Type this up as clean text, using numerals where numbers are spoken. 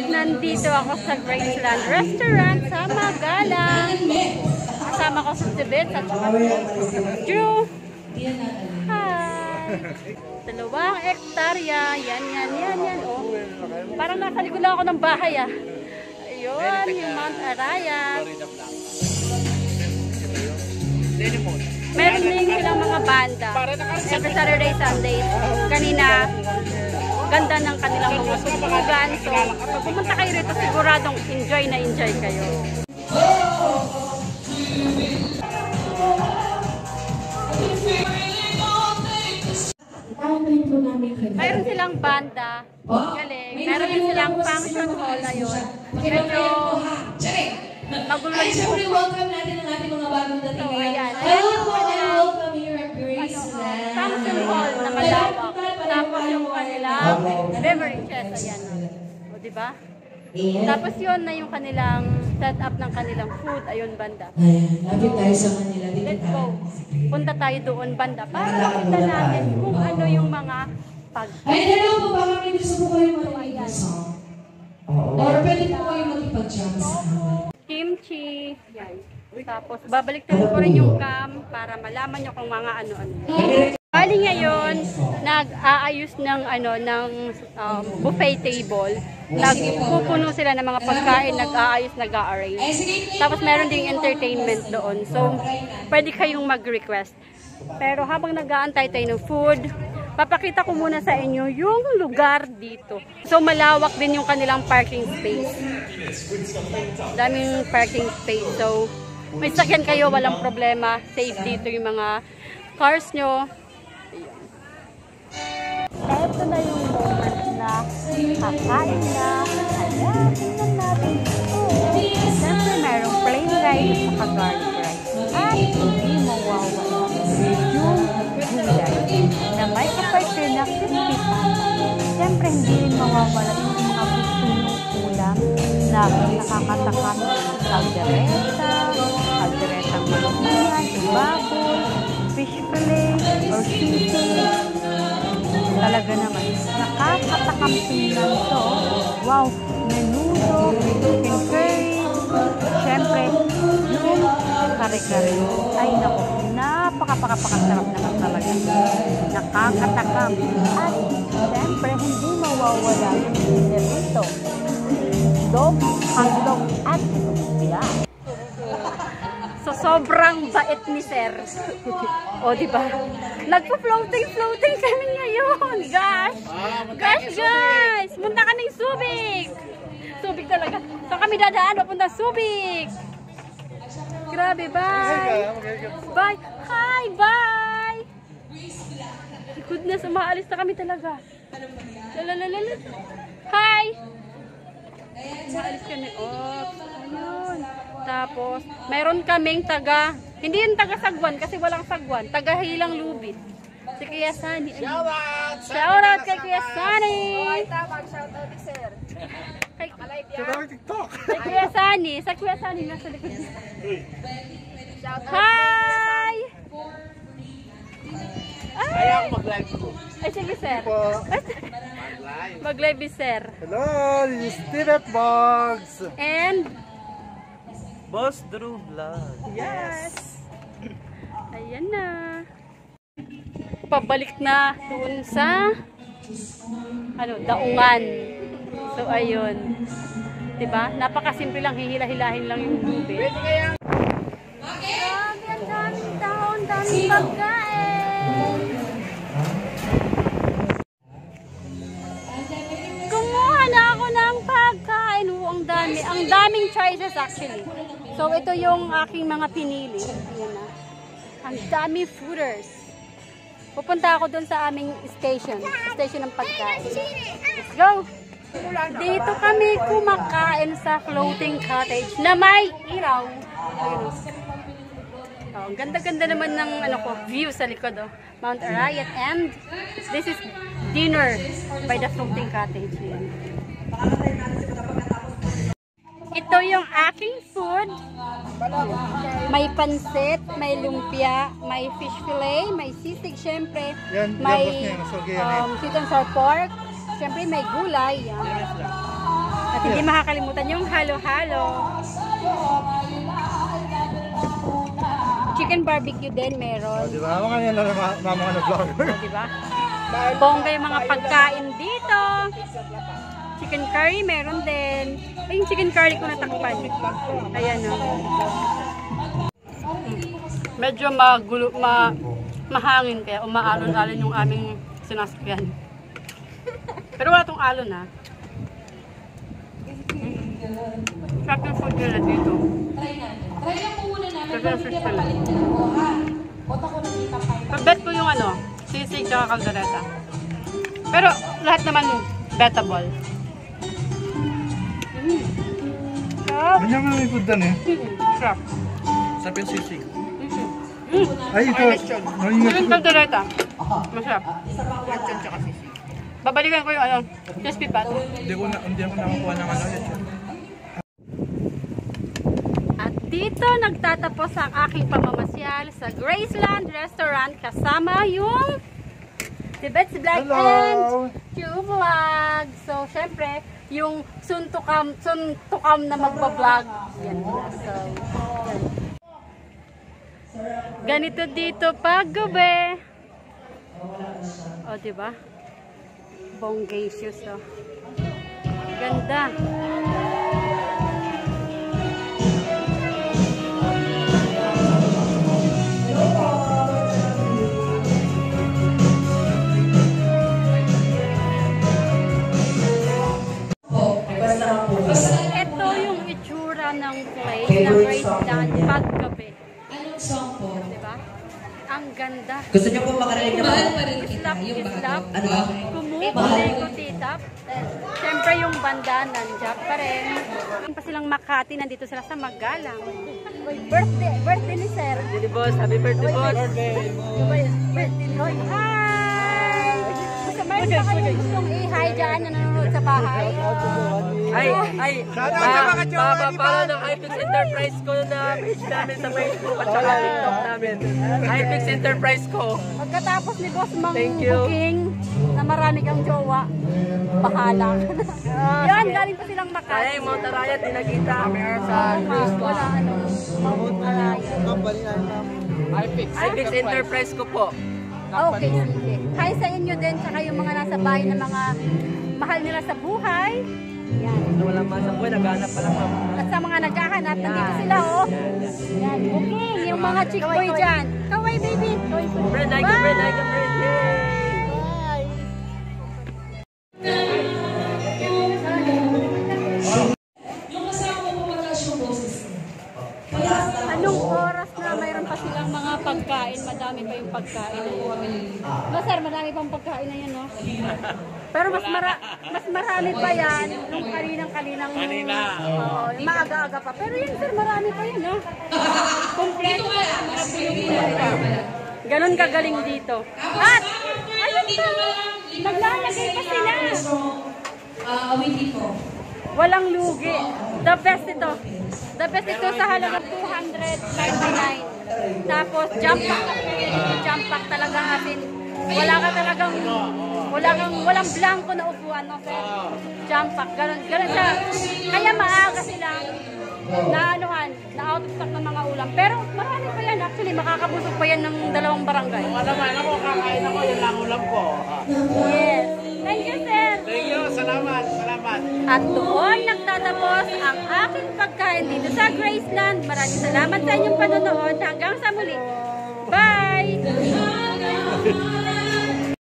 Nandito ako sa Graceland Restaurant sa Magalang. Kasama ko sa Tibet at Drew. Hi! 2 hektarya. Yan. Oh. Parang nasa likod lang ako ng bahay ah. Ayun, yung Mount Arayat. Meron din silang mga banda. Siyempre Saturday, Sunday. Kanina, ganda ng kanilang mga susugan. So, pag pumunta kayo rito, siguradong enjoy na enjoy kayo. Mayroon silang banda. Galing. Meron din silang function hall na yun. Medyo magulo lang yung welcome natin ang ating mga bagong dating ngayon. Welcome here at Graceland. function hall na malawak. Tapos yung kanilang beverages. Ayan. O, diba? Tapos yun na yung kanilang setup ng kanilang food. Ayun, banda. Ayan, lapit tayo sa kanila. Let's go. Punta tayo doon, banda. Para makita natin kung ano yung mga Ay, hello po. Baka may gusto po kayo marinig na song. Or pwede po kayo magipag-jam sa amin. kimchi. Yan. Tapos, babalik ko rin yung cam para malaman nyo kung mga ano-ano. Bali ngayon, nag-aayos ng buffet table. Nagpupuno sila ng mga pagkain, nag-aayos, nag-a-arrange. Tapos meron ding entertainment doon. So, pwede kayong mag-request. Pero habang nag-aantay tayo ng food, papakita ko muna sa inyo yung lugar dito. So, malawak din yung kanilang parking space. Daming parking space. So, may sakyan kayo, walang problema. Safe dito yung mga cars nyo. Ito na yung moment na kakain na. Ayan, tingnan natin ito. Siyempre, merong plain rice at garlic rice. At hindi mawawala yung gulay na may kapatid na crispy pata. Siyempre, hindi rin mawawala yung mga gusto ng ulam na nakakatakam. Kalderetang malumihan, baboy, fish fillet, or sisig. Talaga naman, nakakatakam tingnan ito. Wow, menudo, chicken curry, syempre, yung kare-kare. Ay naku, napakasarap naman talaga. Nakakatakam. At syempre, hindi mawawala yung dinner ito. Dog, hotdog, at yan. So, sobrang bait ni Sir. O, diba? Nagpa-floating kami ngayon. Gosh! Guys! Munta kaming Subic! Subic talaga. So, kami dadaan, papunta Subic! Grabe, bye! Bye! Hi! Bye! Goodness, umaalis na kami talaga. Lalalala. Hi! Umaalis kami. Oh, ayun. Tapos, meron kaming hindi yung taga Sagwan kasi walang Sagwan, taga Hilang Lubid. Si Kuya Sunny. Shout out kay Kuya Sunny. Shout out ni Sir. Kay Kuya Sunny. Sa Kuya Sunny nasa likod. Hi! Kaya ako mag-live ko. Ay, sige, Sir. Mag-live ni Sir. Hello, this is Steve Bogs. And Boss Drew Vlog. yes. Ayan na. Pabalik na doon sa Daungan. So ayun. 'Di ba? Napakasimple lang, hihila-hilahin lang yung lubid. Grabe, ang daming taon, daming pagkain. Kumuha na ako ng pagkain. Ang dami. Ang daming choices actually. So, ito yung aking mga pinili. Ayan na. Ang dami fooders. Pupunta ako dun sa aming station. Station ng pagkain. Let's go! Dito kami kumakain sa floating cottage na may ilaw. Ayun. Oh, ang ganda-ganda naman ng view sa likod. Oh. Mount Arayat. And this is dinner by the floating cottage. Ayan. Ito yung aking food. May pansit, may lumpia, may fish fillet, may sisig syempre, may sweet and sour pork, syempre may gulay. Yan. At hindi makakalimutan yung halo-halo. Chicken barbecue din meron. Di ba? Mga nila mga vlogger. O, diba? Bongga yung mga pagkain dito. Chicken curry meron din. Ay, yung chicken curry ko natakpan. Ayan o. Medyo magulo, mahangin kaya umaalon-alon yung aming sinasakyan. Pero wala tong alon ha. Sarap yung food nila dito. Try lang po muna namin. Sarap yung fish pala. Bota ko na dito kayo. Pag-bet ko yung ano, sisig tsaka caldereta. Pero lahat naman betable. Sarap. Ganyan nga may food doon eh. Sarap. Sarap yung sisig. Ay, ito. yung caldereta. Masarap. Babalikan ko yung ano, crispy pat. Hindi ako nakakuha ng ano yun. At dito nagtatapos ang aking pamamasyal sa Graceland Restaurant kasama yung Tibet's Vlog and Q Vlog. So, syempre, yung soon to come na magpa-vlog. Yan nila. So, yan. Ganito dito pag gabi. O, diba? Bonggacious, oh. Ganda. Ito yung itsura ng place na Graceland paggabi. Anong song po? Diba? Ang ganda. Gusto niyo po makarinig na Mahal pa rin kita. Islap, Yung islap. Ano ba? Kumukulikutitap. Siyempre yung banda nandiyan pa rin. Pa silang Makati, nandito sila sa Magalang. Birthday ni Sir. Happy boss, happy birthday boss. Birthday ni Hoy. Hi! Gusto mayroon pa kayong gustong i-hi dyan na nanonood sa bahay? Mapapalo ng iFix Enterprise ko na page namin sa Facebook at saka TikTok namin. iFix Enterprise ko. Pagkatapos ni Boss Mang Thank you. booking na marami kang jowa, bahala. Yan, galing pa silang Makati. Ay, Mount Arayat, di nakita kami sa Wala ano, Mount Arayat. Company na namin. iFix Enterprise ko po. Okay, sige. Hi sa inyo din, tsaka yung mga nasa bahay na mga mahal nila sa buhay. Yan. Walang masa buhay, naghanap pa lang ako. At sa mga naghahanap, nandito sila, oh. Yan, booking. Yung mga chick boy dyan. Kaway, baby. Friend, like a friend, like a friend. Yay! Yung kasama mo pumataas yung boses mo. Anong oras na mayroon pa silang mga pagkain? Madami pa yung pagkain. No, sir, marami pang pagkain na yan, no? Pero mas marami pa yan nung kaninang oo, yung maaga-aga pa. Pero yun, sir, marami pa yan, no? Kompleto pa. Ganon kagaling dito. At, ayun pa, naglalagay pa sila. Awiti po. Walang lugi. The best ito. The best ito sa halagang 299. Tapos jump pack. Jump pack talaga atin. Walang blanco na upuan, no, sir? Jump pack. Ganun siya. Kaya maaga silang na out of stock ng mga ulam. Pero marami pa yan. Actually, makakabusog pa yan ng 2 barangay. Naman ako, kakain ako, yun lang ulam ko. Yes. Thank you, sir. Thank you, salamat. At doon nagtatapos ang aking pagkain dito sa Graceland. Maraming salamat sa inyong panonood. Hanggang sa muli. Bye!